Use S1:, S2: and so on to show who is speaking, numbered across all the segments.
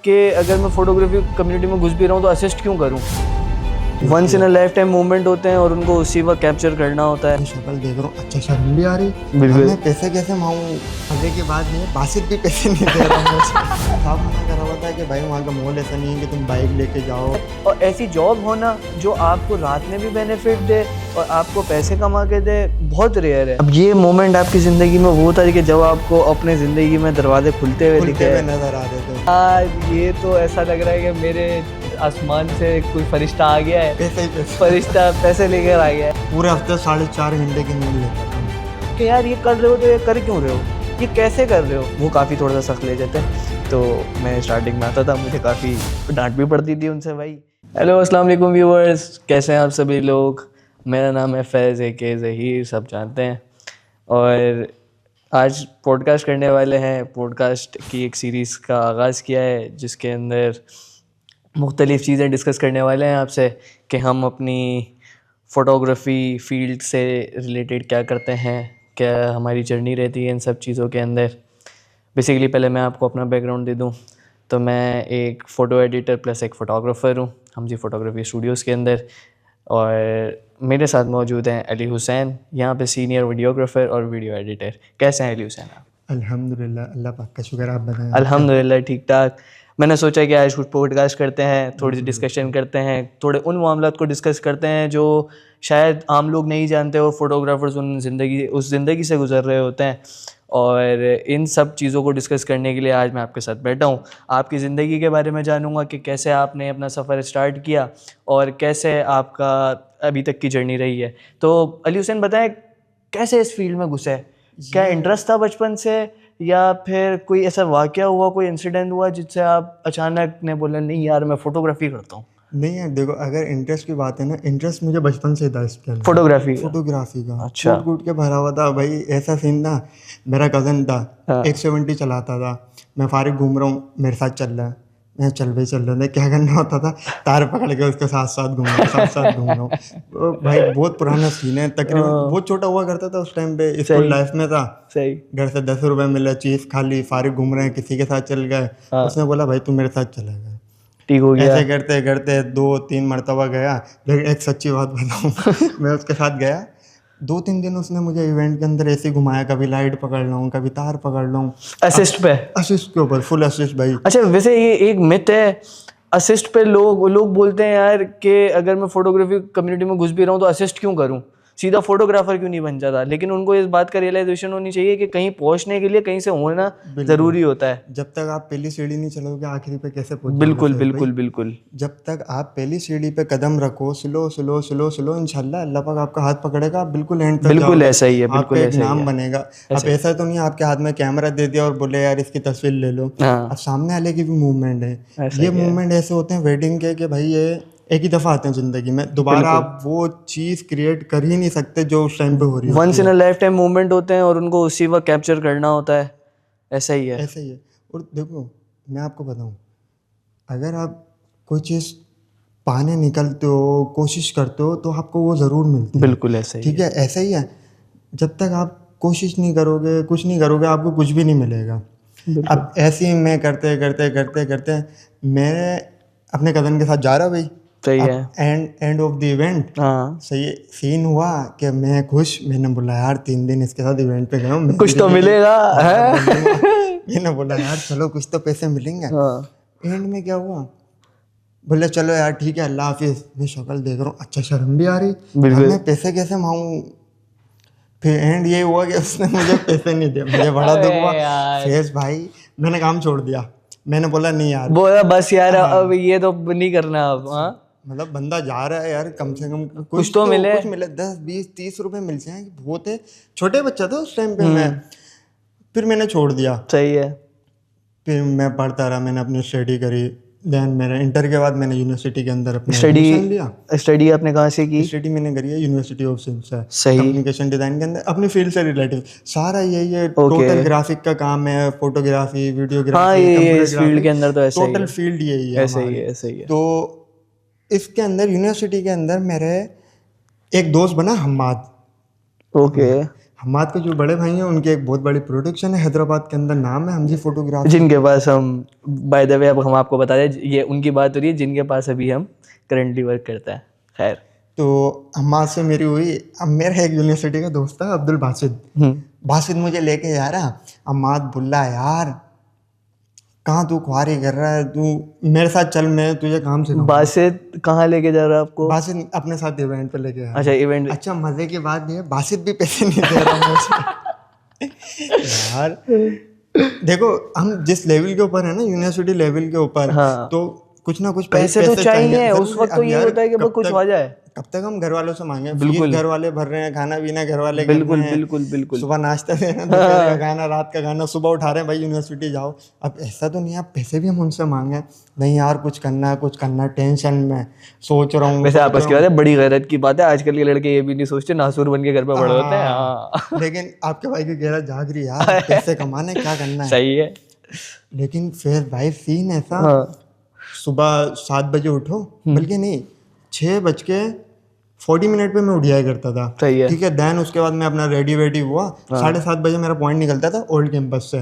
S1: कि अगर मैं फोटोग्राफी कम्युनिटी में घुस भी रहा हूँ तो असिस्ट क्यों करूँ। Once in a lifetime movement होते हैं और उनको उसी वक्त कैप्चर करना होता है।
S2: शक्ल देख रहा हूँ, अच्छा शर्म भी आ रही।
S1: बिल्कुल।
S2: मैं पैसे कैसे मांगूं? मजे की बात नहीं है, बासित भी पैसे नहीं दे रहा मुझे। साफ मना करा हुआ था कि भाई वहाँ का माहौल ऐसा नहीं है कि तुम बाइक लेके जाओ।
S1: और ऐसी जॉब होना जो आपको रात में भी बेनिफिट दे और आपको पैसे कमा के दे, बहुत रेयर है। अब ये मोमेंट आपकी ज़िंदगी में वो था कि जब आपको अपने ज़िंदगी में दरवाजे खुलते हुए दिखे
S2: नजर आ रहे थे।
S1: आज ये तो ऐसा लग रहा है कि मेरे आसमान से कोई फरिश्ता आ गया है,
S2: पैसे ही पैसे।
S1: फरिश्ता पैसे लेकर आ गया है
S2: पूरे हफ्ते 4.5 घंटे की नींद लेता था
S1: कि यार ये कर रहे हो तो ये कर क्यों रहे हो, ये कैसे कर रहे हो। वो काफ़ी थोड़ा सा सख्त ले जाते हैं, तो मैं स्टार्टिंग में आता था, मुझे काफ़ी डांट भी पड़ती थी उनसे भाई। हेलो अस्सलाम वालेकुम व्यूअर्स, कैसे हैं आप सभी लोग। मेरा नाम है फैज़ के ज़हीर, सब जानते हैं। और आज पॉडकास्ट करने वाले हैं। पॉडकास्ट की एक सीरीज़ का आगाज़ किया है जिसके अंदर मुख्तलिफ़ चीज़ें डिस्कस करने वाले हैं आपसे कि हम अपनी फ़ोटोग्राफ़ी फ़ील्ड से रिलेटेड क्या करते हैं, क्या हमारी जर्नी रहती है इन सब चीज़ों के अंदर। बेसिकली पहले मैं आपको अपना बैकग्राउंड दे दूं तो मैं एक फ़ोटो एडिटर प्लस एक फ़ोटोग्राफ़र हूं हम जी फ़ोटोग्राफ़ी स्टूडियोज़ के अंदर। और मेरे साथ मौजूद हैं अली हुसैन, यहाँ पे सीनियर वीडियोग्राफ़र और वीडियो एडिटर। कैसे हैं अली हुसैन आप?
S2: अल्हम्दुलिल्लाह, अल्लाह पाक का शुक्र, आप बताएं।
S1: अल्हम्दुलिल्लाह ठीक ठाक। मैंने सोचा कि आज कुछ पॉडकास्ट करते हैं, थोड़ी सी डिस्कशन करते हैं, थोड़े उन मामलों को डिस्कस करते हैं जो शायद आम लोग नहीं जानते और फोटोग्राफर्स उस ज़िंदगी से गुजर रहे होते हैं। और इन सब चीज़ों को डिस्कस करने के लिए आज मैं आपके साथ बैठा हूँ। आपकी ज़िंदगी के बारे में जानूँगा कि कैसे आपने अपना सफ़र स्टार्ट किया और कैसे आपका अभी तक की जर्नी रही है। तो अली हुसैन बताएं, कैसे इस फील्ड में घुसे? क्या इंटरेस्ट था बचपन से या फिर कोई ऐसा वाक़या हुआ, कोई इंसिडेंट हुआ जिससे आप अचानक ने बोला नहीं यार मैं फ़ोटोग्राफ़ी करता हूँ?
S2: नहीं यार देखो, अगर इंटरेस्ट की बात है ना, इंटरेस्ट मुझे बचपन से था इसके अंदर,
S1: फोटोग्राफी का?
S2: फोटोग्राफी का।
S1: अच्छा।
S2: कूट कूट के भरा हुआ था भाई। ऐसा सीन था, मेरा कज़न था,
S1: हाँ।
S2: 170 चलाता था। मैं फारिग घूम रहा हूँ, मेरे साथ चल रहा है, मैं चल रहा था। क्या करना होता था, तार पकड़ के उसके साथ साथ घूम रहा हूँ। तो भाई बहुत पुराना सीन है, तकरीबन बहुत छोटा हुआ करता था उस टाइम पे, स्कूल लाइफ में था।
S1: सही।
S2: घर से 10 रुपए मिला, चीज़ खा ली, फारिग घूम रहे हैं, किसी के साथ चल गए।
S1: हाँ।
S2: उसने बोला भाई तू मेरे साथ चला गया।
S1: ठीक हो गया।
S2: ऐसे करते करते 2-3 मरतबा गया। लेकिन एक सच्ची बात बताऊं, मैं उसके साथ गया 2-3 दिन, उसने मुझे इवेंट के अंदर ऐसे घुमाया, कभी लाइट पकड़ लूँ, कभी तार पकड़ लूँ।
S1: असिस्ट पे?
S2: असिस्ट के ऊपर, फुल असिस्ट भाई।
S1: अच्छा, वैसे ये एक मिथ है असिस्ट पे। लोग बोलते हैं यार कि अगर मैं फोटोग्राफी कम्युनिटी में घुस भी रहा हूँ तो असिस्ट क्यों करूँ, सीधा फोटोग्राफर क्यों नहीं बन जाता। लेकिन उनको इस बात का रियलाइजेशन होनी चाहिए कि कहीं पहुंचने के लिए कहीं से होना ज़रूरी होता है।
S2: जब तक आप पहली सीढ़ी नहीं चलोगे आखिरी पे कैसे पहुंचोगे?
S1: बिल्कुल बिल्कुल बिल्कुल।
S2: जब तक आप पहली सीढ़ी पे कदम रखो, स्लो स्लो स्लो स्लो, इंशाल्लाह अल्लाह पाक आपका हाथ पकड़ेगा, आप बिल्कुल एंड तक
S1: बिल्कुल
S2: जाओगे।
S1: ऐसा ही है, बिल्कुल
S2: आपका एक
S1: ऐसा ही
S2: नाम
S1: है।
S2: बनेगा। अब ऐसा तो नहीं है आपके हाथ में कैमरा दे दिया और बोले यार इसकी तस्वीर ले लो।
S1: हाँ,
S2: अब सामने वाले की भी मूवमेंट है।
S1: ऐसा
S2: ये
S1: ही है।
S2: मूवमेंट ऐसे होते हैं वेडिंग के कि भाई ये एक ही दफ़ा आते हैं ज़िंदगी में, दोबारा आप वो चीज़ क्रिएट कर ही नहीं सकते जो उस टाइम पे हो रही है।
S1: Once in a lifetime movement होते हैं और उनको उसी वक्त कैप्चर करना होता है। ऐसा ही है।
S2: ऐसे ही है। और देखो मैं आपको बताऊं, अगर आप कोई चीज़ पाने निकलते हो, कोशिश करते हो, तो आपको वो ज़रूर मिलती है।
S1: बिल्कुल ऐसा ही
S2: ठीक है, ऐसा ही है। जब तक आप कोशिश नहीं करोगे, कुछ नहीं करोगे, आपको कुछ भी नहीं मिलेगा। अब ऐसे ही मैं करते करते करते करते मैं अपने कज़न के साथ जा रहा भाई।
S1: सही है।
S2: एंड ऑफ द इवेंट
S1: हाँ,
S2: सही सीन हुआ कि मैं खुश, मैंने बोला यार 3 दिन इसके साथ इवेंट पे गया हूँ,
S1: कुछ तो मिलेगा है।
S2: मैंने बोला यार चलो कुछ तो पैसे मिलेंगे।
S1: हाँ,
S2: एंड में क्या हुआ, बोले चलो यार ठीक है अल्लाह हाफिज़। मैं शक्ल देख रहा हूँ, अच्छा शर्म भी आ रही। अब मैं पैसे कैसे मांगूं? फिर एंड ये हुआ कि उसने मुझे पैसे नहीं दिए, मुझे बड़ा दुख हुआ। फेस भाई मैंने काम छोड़ दिया, मैंने बोला नहीं यार,
S1: बोला बस यार अब ये तो नहीं करना अब। हाँ,
S2: मतलब बंदा जा रहा है यार, कम से कम
S1: कुछ तो मिले।
S2: कुछ मिले, 10-20-30 रुपए मिल जाए बहुत है। छोटे बच्चा था उस टाइम पे मैं। फिर मैंने छोड़ दिया।
S1: सही है।
S2: फिर मैं पढ़ता रहा, मैंने अपनी स्टडी करी। देन मेरा इंटर के बाद मैंने यूनिवर्सिटी के अंदर अपना एडमिशन लिया।
S1: स्टडी आपने कहाँ से की?
S2: स्टडी मैंने करी है यूनिवर्सिटी ऑफ साइंस है,
S1: सही।
S2: कम्युनिकेशन डिज़ाइन के अंदर, अपनी फील्ड से रिलेटिव सारा यही है। टोटल ग्राफिक का काम है, फोटोग्राफी, वीडियोग्राफी,
S1: हाँ, ये
S2: कंप्यूटर
S1: इस फील्ड के अंदर तो ऐसा ही
S2: टोटल
S1: है।
S2: फील्ड यही है
S1: ऐसा ही
S2: हमारी।
S1: है, ऐसा ही है।
S2: तो इसके अंदर यूनिवर्सिटी के अंदर मेरे एक दोस्त बना हम्माद।
S1: ओके।
S2: हमाद के जो बड़े भाई हैं उनकी एक बहुत बड़ी प्रोडक्शन है हैदराबाद के अंदर, नाम है हमजी फोटोग्राफी।
S1: जिनके पास हम बाय द वे अब हम आपको बता दें, ये उनकी बात हो रही है जिनके पास अभी हम करंटली वर्क करते हैं। खैर,
S2: तो हमाद से मेरी हुई। अब मेरा एक यूनिवर्सिटी का दोस्त था अब्दुल बासित, बासित मुझे लेके जा रहा। हमाद बोला यार कहाँ तू ख्वारी कर रहा है, तू मेरे साथ चल, मैं तुझे काम सिखाऊंगा।
S1: बासित कहाँ लेके जा रहा है आपको?
S2: बासित अपने साथ इवेंट पे लेके आया।
S1: अच्छा, इवेंट।
S2: अच्छा, मजे की बात ये बासित भी पैसे नहीं दे रहा मुझे। यार देखो, हम जिस लेवल के ऊपर है ना, यूनिवर्सिटी लेवल के ऊपर,
S1: हाँ।
S2: तो कुछ ना कुछ
S1: पैसे तो चाहिए उस वक्त, तो
S2: अब
S1: ये
S2: यार
S1: होता है कि
S2: कब
S1: कुछ
S2: तक-
S1: हो जाए।
S2: कब तक हम घर वालों से मांगे?
S1: बिल्कुल।
S2: फीस घर वाले भर रहे हैं, खाना पीना घर वाले कर
S1: बिल्कुल
S2: रहे हैं,
S1: बिल्कुल बिल्कुल।
S2: सुबह नाश्ता दे रहे हैं, दोपहर का खाना, रात का खाना, सुबह उठा रहे हैं भाई यूनिवर्सिटी जाओ। अब ऐसा तो नहीं आप पैसे भी हम उनसे मांगे, नहीं यार कुछ करना है, कुछ करना है, टेंशन में सोच रहा हूँ।
S1: वैसे आपस की बात है, बड़ी गैरत की बात है, आजकल के लड़के ये भी नहीं सोचते, नासूर बन के घर पे बड़े होते हैं। हाँ।
S2: लेकिन आपके भाई की गैरत जाग रही है यार, पैसे कमाने क्या करना है।
S1: सही है।
S2: लेकिन फिर भाई सीन ऐसा,
S1: हाँ।
S2: सुबह 7 बजे उठो, बल्कि नहीं 6:40 पे मैं उठ जाया करता था।
S1: सही है।
S2: ठीक है, देन उसके बाद मैं अपना रेडी वेडी हुआ। 7:30 बजे मेरा पॉइंट निकलता था ओल्ड कैंपस से,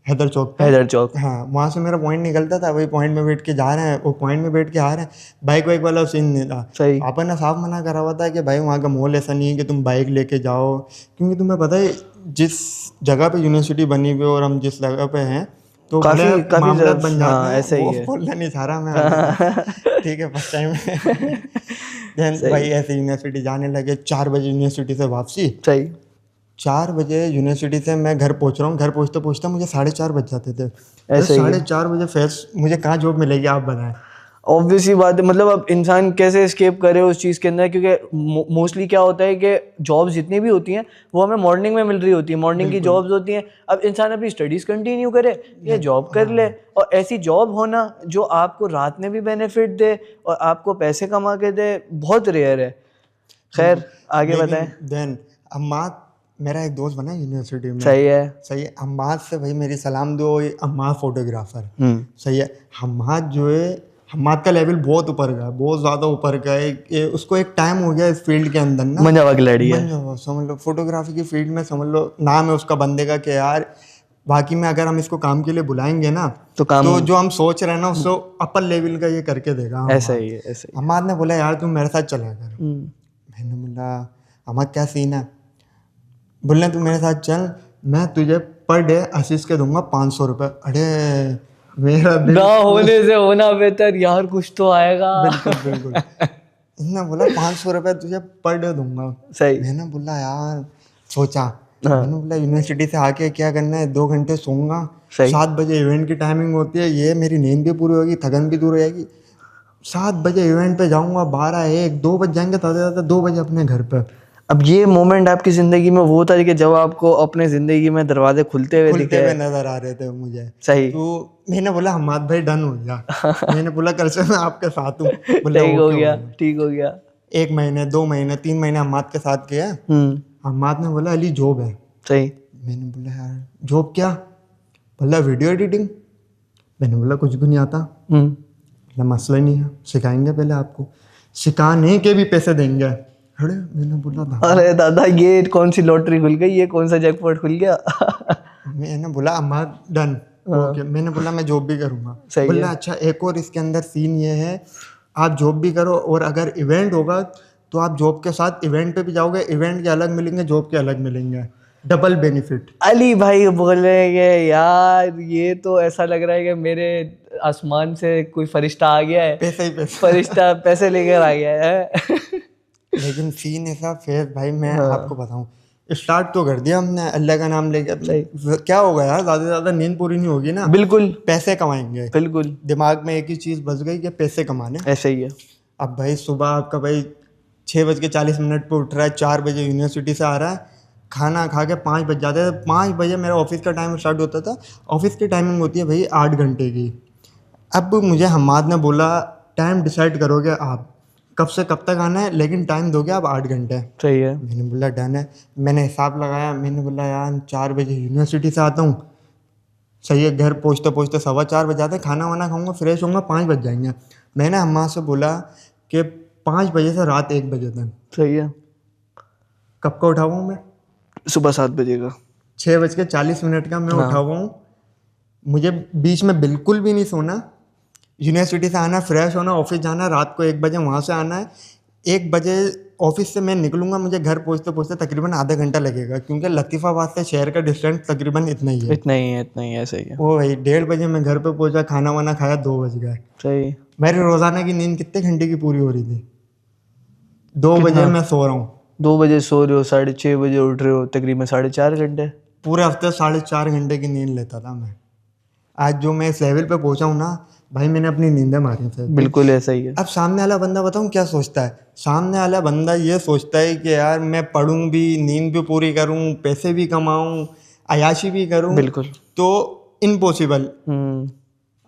S2: हैदर चौक पे।
S1: हैदर चौक।
S2: हाँ, वहाँ से मेरा पॉइंट निकलता था, वही पॉइंट में बैठ के जा रहे हैं, वो पॉइंट में बैठ के आ रहे हैं। बाइक वाइक वाला सीन नहीं था।
S1: सही।
S2: आपन ने साफ मना करा हुआ था कि भाई वहाँ का माहौल ऐसा नहीं है कि तुम बाइक लेके जाओ, क्योंकि तुम्हें पता है जिस जगह पे यूनिवर्सिटी बनी हुई है और हम जिस जगह पे हैं, तो
S1: काफी
S2: मामला बन जाता
S1: हाँ,
S2: है।
S1: ऐसा ही
S2: वो
S1: है।
S2: बोलना नहीं चाह रहा मैं। ठीक है, फर्स्ट टाइम। देन भाई ऐसे यूनिवर्सिटी जाने लगे, 4 बजे यूनिवर्सिटी से वापसी।
S1: सही।
S2: 4 बजे यूनिवर्सिटी से मैं घर पहुंच रहा हूँ, घर पहुंचते पहुंचते मुझे 4:30 बज जाते थे।
S1: ऐसे ही है।
S2: 4:30 बजे फिर मुझे कहाँ जॉब मिलेगी, आप बताएं।
S1: ऑब्वियस ही बात है, मतलब अब इंसान कैसे एस्केप करे उस चीज़ के अंदर, क्योंकि मोस्टली क्या होता है कि जॉब्स जितनी भी होती हैं वो हमें मॉर्निंग में मिल रही होती है, मॉर्निंग की जॉब्स होती हैं। अब इंसान अपनी स्टडीज़ कंटिन्यू करे या जॉब कर ले, और ऐसी जॉब होना जो आपको रात में भी बेनिफिट दे और आपको पैसे कमा के दे, बहुत रेयर है। खैर, आगे बताएं।
S2: देन अम्माद, मेरा एक दोस्त बना यूनिवर्सिटी में।
S1: सही है।
S2: सही है, अम्माद से भाई मेरी सलाम दो, ये अम्माद फोटोग्राफर। सही है, अम्माद जो है, हम्माद का लेवल बहुत ऊपर का है, बहुत ज़्यादा ऊपर का है। उसको एक टाइम हो गया इस फील्ड के अंदर ना,
S1: मंजावा की लड़ी है।
S2: मंजावा समझ लो, फोटोग्राफी की फील्ड में समझ लो, नाम है उसका बंदे का कि यार बाकी में अगर हम इसको काम के लिए बुलाएंगे ना,
S1: तो काम,
S2: तो जो हम सोच रहे हैं ना उसको अपर लेवल का ये करके देगा।
S1: ऐसा ही है, ऐसा ही।
S2: हम्माद ने बोला यार तुम मेरे साथ चला कर। मैंने बोला हम्माद क्या सीन है? बोलने तू मेरे साथ चल, मैं तुझे पर डे आशीष के दूंगा 500 रुपये। अरे मेरा दिल,
S1: ना होने से होना बेहतर यार, कुछ तो आएगा।
S2: बिल्कुल बिल्कुल। उसने बोला 500 रुपये तुझे पर डे दूंगा।
S1: सही।
S2: मैंने बोला यार, सोचा, मैंने बोला यूनिवर्सिटी से आके क्या करना है, 2 घंटे सोऊंगा, 7 बजे इवेंट की टाइमिंग होती है, ये मेरी नींद भी पूरी होगी, थकन भी दूर हो जाएगी। 7 बजे इवेंट पे जाऊंगा, 12, 1, 2 बज जाएंगे, ज़्यादा 2 बजे अपने घर पे।
S1: अब ये मोमेंट आपकी जिंदगी में वो था कि जब आपको अपने जिंदगी में दरवाजे खुलते हुए दिखे।
S2: नजर आ रहे थे मुझे।
S1: सही।
S2: तो मैंने बोला हम्माद भाई डन हो गया। मैंने बोला कल से मैं आपके साथ हूँ।
S1: ठीक हो गया, ठीक हो गया।
S2: 1 महीने, 2 महीने, 3 महीने हम्माद के साथ गया। हम्माद ने बोला अली जॉब है।
S1: सही।
S2: मैंने बोला यार जॉब क्या? बोला वीडियो एडिटिंग। मैंने बोला कुछ भी नहीं आता। बोला मसला नहीं है, सिखाएंगे, पहले आपको सिखाने के भी पैसे देंगे। अरे मैंने बोला था,
S1: अरे दादा ये कौन सी लॉटरी खुल गई, ये कौन सा जैकपॉट खुल गया।
S2: मैंने बोला अम्मा डन, ओके। मैंने बोला मैं जॉब भी करूँगा। बोला अच्छा, एक और इसके अंदर सीन ये है, आप जॉब भी करो और अगर इवेंट होगा तो आप जॉब के साथ इवेंट पे भी जाओगे, इवेंट के अलग मिलेंगे, जॉब के अलग मिलेंगे, डबल बेनिफिट।
S1: अली भाई बोलेंगे यार ये तो ऐसा लग रहा है कि मेरे आसमान से कोई फरिश्ता आ गया है,
S2: पैसे ही पैसे,
S1: फरिश्ता पैसे लेकर आ गया है।
S2: लेकिन सीन ऐसा, फिर भाई मैं आपको बताऊं, स्टार्ट तो कर दिया हमने अल्लाह का नाम लेकर। क्या होगा यार, ज़्यादा से ज़्यादा नींद पूरी नहीं होगी ना।
S1: बिल्कुल।
S2: पैसे कमाएंगे,
S1: बिल्कुल।
S2: दिमाग में एक ही चीज़ बस गई कि पैसे कमाने।
S1: ऐसे ही है।
S2: अब भाई सुबह आपका भाई 6:40 पे उठ रहा है, 4 बजे यूनिवर्सिटी से आ रहा है, खाना खा के 5 बज जाते थे। 5 बजे मेरा ऑफिस का टाइम स्टार्ट होता था। ऑफिस की टाइमिंग होती है भाई 8 घंटे की। अब मुझे हम्माद ने बोला टाइम डिसाइड करोगे आप, कब से कब तक आना है, लेकिन टाइम दोगे आप 8 घंटे।
S1: सही है।
S2: मैंने बोला डन है। मैंने हिसाब लगाया, मैंने बोला यार 4 बजे यूनिवर्सिटी से आता हूँ, सही है, घर पहुँचते पहुँचते 4:15 बज जाते, खाना वाना खाऊंगा, फ्रेश होऊंगा, 5 बज जाएंगे। मैंने अम्मा से बोला कि 5 बजे से रात 1 बजे तक।
S1: सही है।
S2: कब का उठाऊँ मैं?
S1: सुबह 7 बजे का।
S2: 6:40 का मैं उठा हुआ हूँ। मुझे बीच में बिल्कुल भी नहीं सोना। यूनिवर्सिटी से आना, फ्रेश होना, ऑफिस जाना, रात को 1 बजे वहाँ से आना है। 1 बजे ऑफिस से मैं निकलूंगा, मुझे घर पहुँचते पहुँचते तकरीबन आधा घंटा लगेगा, क्योंकि लतीफ़ाबाद से शहर का डिस्टेंस तकरीबन इतना ही है।
S1: इतना ही है, सही है।
S2: वो भाई 1:30 बजे मैं घर पे पहुँचा, खाना वाना खाया, 2 बज गए।
S1: सही।
S2: मेरी रोज़ाना की नींद कितने घंटे की पूरी हो रही थी? 2 बजे मैं सो रहा हूँ।
S1: 2 बजे सो रहे हो, 6:30 बजे उठ रहे हो, तकरीबन 4.5 घंटे।
S2: पूरे हफ्ते 4.5 घंटे की नींद लेता था मैं। आज जो मैं इस लेवल पे पहुंचा हूँ ना भाई, मैंने अपनी नींदें मारी हैं।
S1: बिल्कुल ऐसा ही है।
S2: अब सामने वाला बंदा बताऊँ क्या सोचता है? सामने वाला बंदा ये सोचता है कि यार मैं पढ़ूं भी, नींद भी पूरी करूं, पैसे भी कमाऊं, अयाशी भी करूं।
S1: बिल्कुल।
S2: तो इम्पॉसिबल।
S1: हम्म।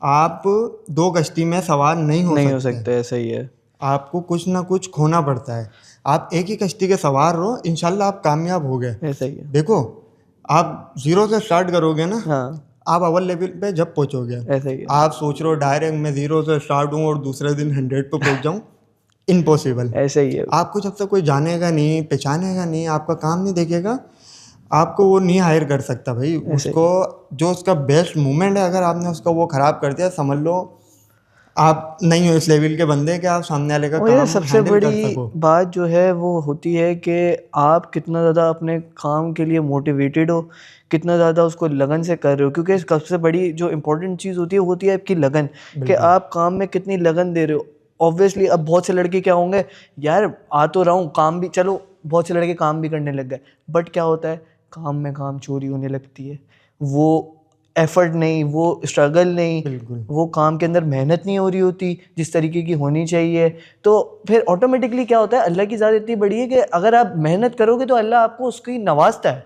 S2: आप 2 कश्ती में सवार नहीं हो
S1: नहीं हो
S2: सकते।
S1: सकते, ऐसा ही है।
S2: आपको कुछ ना कुछ खोना पड़ता है। आप एक ही कश्ती के सवार रहो, इंशाल्लाह आप कामयाब हो गए।
S1: ऐसा ही है।
S2: देखो, आप 0 से स्टार्ट करोगे ना,
S1: हाँ,
S2: आप अव्वल लेवल पे जब पहुंचोगे,
S1: ऐसा ही है।
S2: आप सोच रहे हो डायरेक्ट मैं 0 से स्टार्ट हूँ और दूसरे दिन 100 पे पहुंच जाऊँ। इम्पॉसिबल।
S1: ऐसा ही है।
S2: आपको जब तक कोई जानेगा नहीं, पहचानेगा नहीं, आपका काम नहीं देखेगा, आपको वो नहीं हायर कर सकता भाई। उसको जो उसका बेस्ट मोमेंट है, अगर आपने उसका वो ख़राब कर दिया, समझ लो आप नहीं हो इस लेवल के बंदे कि आप सामने वाले का
S1: और ये
S2: काम
S1: सबसे
S2: हैंडल कर
S1: बड़ी
S2: सको।
S1: बात जो है वो होती है कि आप कितना ज़्यादा अपने काम के लिए मोटिवेटेड हो, कितना ज़्यादा उसको लगन से कर रहे हो। क्योंकि सबसे बड़ी जो इम्पोर्टेंट चीज़ होती है वो होती है आपकी लगन, कि आप काम में कितनी लगन दे रहे हो। ऑब्वियसली अब बहुत से लड़के क्या होंगे, यार आ तो रहा हूँ काम भी, चलो बहुत से लड़के काम भी करने लग गए, बट क्या होता है, काम में काम चोरी होने लगती है। वो एफर्ट नहीं, वो स्ट्रगल नहीं,
S2: बिल्कुल।
S1: वो काम के अंदर मेहनत नहीं हो रही होती जिस तरीके की होनी चाहिए। तो फिर ऑटोमेटिकली क्या होता है, अल्लाह की ज़ात इतनी बड़ी है कि अगर आप मेहनत करोगे तो अल्लाह आपको उसकी नवाजता है।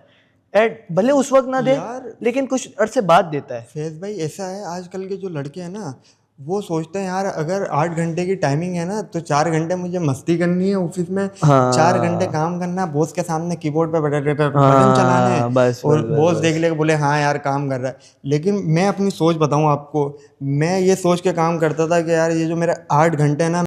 S1: एंड भले उस वक्त ना दे,
S2: यार
S1: लेकिन कुछ अरसे बाद देता है।
S2: फैज़ भाई, ऐसा है आजकल के जो लड़के हैं ना, वो सोचते हैं यार अगर 8 घंटे की टाइमिंग है ना, तो 4 घंटे मुझे मस्ती करनी है ऑफिस में, 4 घंटे काम करना, बॉस के सामने कीबोर्ड पे बटन चलाने हैं,
S1: हाँ, बस
S2: और
S1: बस बस
S2: बॉस देख
S1: बस।
S2: लेगा बोले हाँ यार काम कर रहा है। लेकिन मैं अपनी सोच बताऊं आपको, मैं ये सोच के काम करता था कि यार ये जो मेरे 8 घंटे हैं ना,